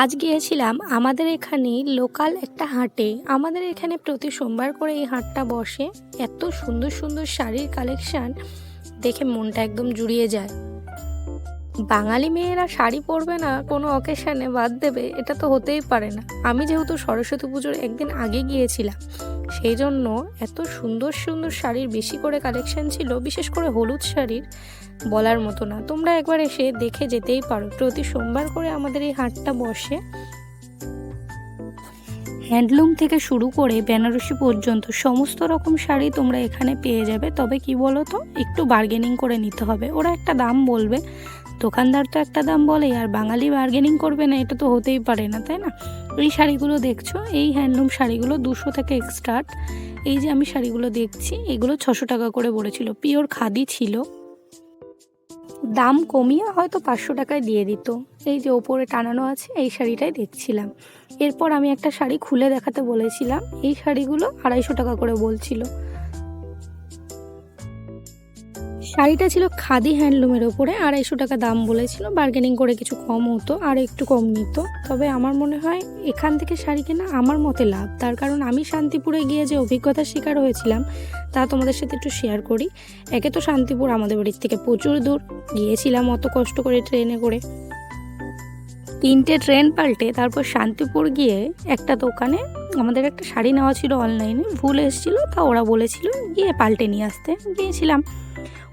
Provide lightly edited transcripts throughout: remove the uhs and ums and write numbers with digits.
আজ গিয়েছিলাম আমাদের এখানে লোকাল একটা হাটে। আমাদের এখানে প্রতি সোমবার করে এই হাটটা বসে। এত সুন্দর সুন্দর শাড়ির কালেকশন দেখে মনটা একদম জুড়িয়ে যায়। বাঙালি মেয়েরা শাড়ি পরবে না কোনো অকেশানে, বাদ দেবে, এটা তো হতেই পারে না। আমি যেহেতু সরস্বতী পুজোর একদিন আগে গিয়েছিলাম, সেই জন্য এত সুন্দর সুন্দর শাড়ির বেশি করে কালেকশন ছিল, বিশেষ করে হলুদ শাড়ির বলার মতো না। তোমরা একবার এসে দেখে যেতেই পারো। প্রতি সোমবার করে আমাদের এই হাটটা বসে। হ্যান্ডলুম থেকে শুরু করে বেনারসি পর্যন্ত সমস্ত রকম শাড়ি তোমরা এখানে পেয়ে যাবে। তবে কি বলো তো, একটু বার্গেনিং করে নিতে হবে। ওরা একটা দাম বলবে, দোকানদার তো একটা দাম বলে, আর বাঙালি বার্গেনিং করবে না, এটা তো হতেই পারে না, তাই না? এই শাড়িগুলো দেখছো, এই হ্যান্ডলুম শাড়িগুলো 200 থেকে স্টার্ট। এই যে আমি শাড়িগুলো দেখছি, এগুলো 600 টাকা করে বলেছিল। পিওর খাদি ছিল, দাম কমিয়ে হয়তো 500 টাকায় দিয়ে দিত। এই যে ওপরে টানানো আছে, এই শাড়িটাই দেখছিলাম। এরপর আমি একটা শাড়ি খুলে দেখাতে বলেছিলাম, এই শাড়িগুলো 250 টাকা করে বলছিল। শাড়িটা ছিল খাদি হ্যান্ডলুমের ওপরে, 250 টাকা দাম বলেছিল। বার্গেনিং করে কিছু কম হতো, আর একটু কম নিত। তবে আমার মনে হয় এখান থেকে শাড়ি কেনা আমার মতে লাভ। তার কারণ আমি শান্তিপুরে গিয়ে যে অভিজ্ঞতার শিকার হয়েছিলাম, তা তোমাদের সাথে একটু শেয়ার করি। একে তো শান্তিপুর আমাদের বাড়ির থেকে প্রচুর দূর, গিয়েছিলাম অত কষ্ট করে ট্রেনে করে, 3টে ট্রেন পাল্টে তারপর শান্তিপুর গিয়ে একটা দোকানে আমাদের একটা শাড়ি নেওয়া ছিল, অনলাইনে ভুল এসেছিল, তা ওরা বলেছিল গিয়ে পাল্টে নিয়ে আসতে। গিয়েছিলাম,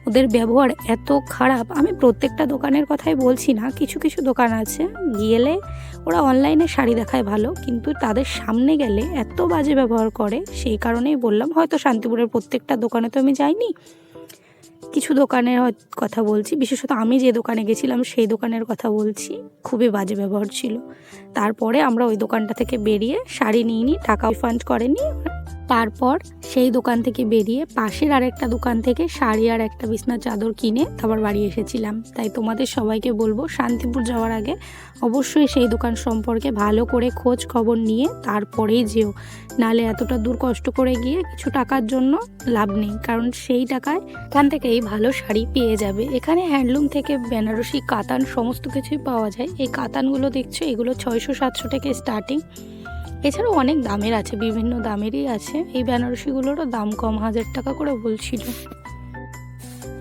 ওদের ব্যবহার এত খারাপ। আমি প্রত্যেকটা দোকানের কথাই বলছি না, কিছু কিছু দোকান আছে গেলে ওরা অনলাইনে শাড়ি দেখায় ভালো, কিন্তু তাদের সামনে গেলে এত বাজে ব্যবহার করে। সেই কারণেই বললাম, হয়তো শান্তিপুরের প্রত্যেকটা দোকানে তো আমি যাইনি, কিছু দোকানের কথা বলছি। বিশেষত আমি যে দোকানে গেছিলাম সেই দোকানের কথা বলছি, খুবই বাজে ব্যবহার ছিল। তারপরে আমরা ওই দোকানটা থেকে বেরিয়ে শাড়ি নিইনি, টাকা রিফান্ড করেনি। তারপর সেই দোকান থেকে বেরিয়ে পাশের আরেকটা দোকান থেকে শাড়ি আর একটা বিছনার চাদর কিনে তারপর বাড়ি এসেছিলাম। তাই তোমাদের সবাইকে বলবো, শান্তিপুর যাওয়ার আগে অবশ্যই সেই দোকান সম্পর্কে ভালো করে খোঁজ খবর নিয়ে তারপরেই যেও। নালে এতটা দূর কষ্ট করে গিয়ে কিছু টাকার জন্য লাভ নেই, কারণ সেই টাকায় এখান থেকেই ভালো শাড়ি পেয়ে যাবে। এখানে হ্যান্ডলুম থেকে বেনারসি, কাতান সমস্ত কিছুই পাওয়া যায়। এই কাতানগুলো দেখছো, এগুলো 600-700 থেকে স্টার্টিং। এছাড়াও অনেক দামের আছে, বিভিন্ন দামেরই আছে। এই বেনারসিগুলোরও দাম কম, 1000 টাকা করে বলছিল।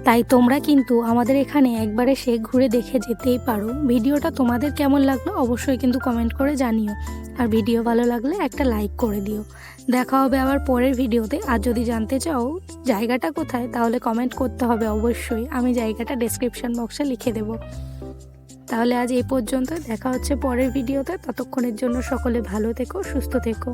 তাই তোমরা কিন্তু আমাদের এখানে একবারে সে ঘুরে দেখে যেতেই পারো। ভিডিওটা তোমাদের কেমন লাগলো অবশ্যই কিন্তু কমেন্ট করে জানিও, আর ভিডিও ভালো লাগলে একটা লাইক করে দিও। দেখা হবে আবার পরের ভিডিওতে। আর যদি জানতে চাও জায়গাটা কোথায়, তাহলে কমেন্ট করতে হবে অবশ্যই, আমি জায়গাটা ডেসক্রিপশন বক্সে লিখে দেবো। তাহলে আজ এই পর্যন্ত, দেখা হচ্ছে পরের ভিডিওতে। ততক্ষণের জন্য সকলে ভালো থেকো, সুস্থ থেকো।